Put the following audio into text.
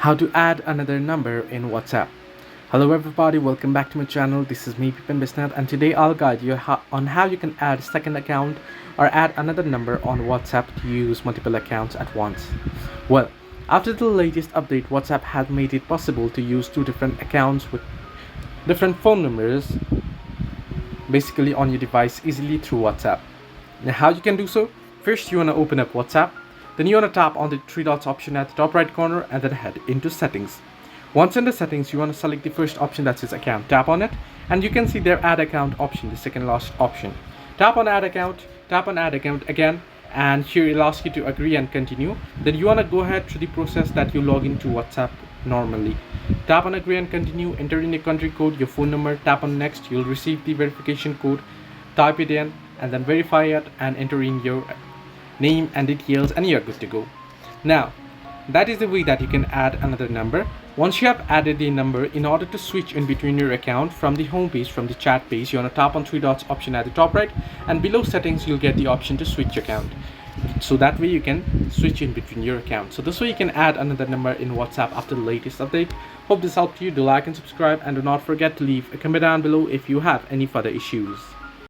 How to add another number in WhatsApp. Hello everybody, welcome back to my channel. This is me Pipan Bisnath, and today I'll guide you on how you can add a second account or add another number on WhatsApp to use multiple accounts at once. Well, after the latest update, WhatsApp had made it possible to use two different accounts with different phone numbers basically on your device easily through WhatsApp. Now how you can do so? First you want to open up WhatsApp, then you want to tap on the three dots option at the top right corner and then head into settings. Once in the settings, you want to select the first option that says account. Tap on it and you can see their add account option, the second last option. Tap on add account again, and here it'll ask you to agree and continue. Then you want to go ahead through the process that you log into WhatsApp normally. Tap on agree and continue, enter in your country code, your phone number, tap on next, you'll receive the verification code, type it in and then verify it and enter in your name and details and you're good to go. Now that is the way that you can add another number. Once you have added the number, in order to switch in between your account from the home page, from the chat page, you want to tap on three dots option at the top right, and below settings you'll get the option to switch account. So that way you can switch in between your accounts. So this way you can add another number in WhatsApp after the latest update. Hope this helped you. Do like and subscribe, and do not forget to leave a comment down below if you have any further issues.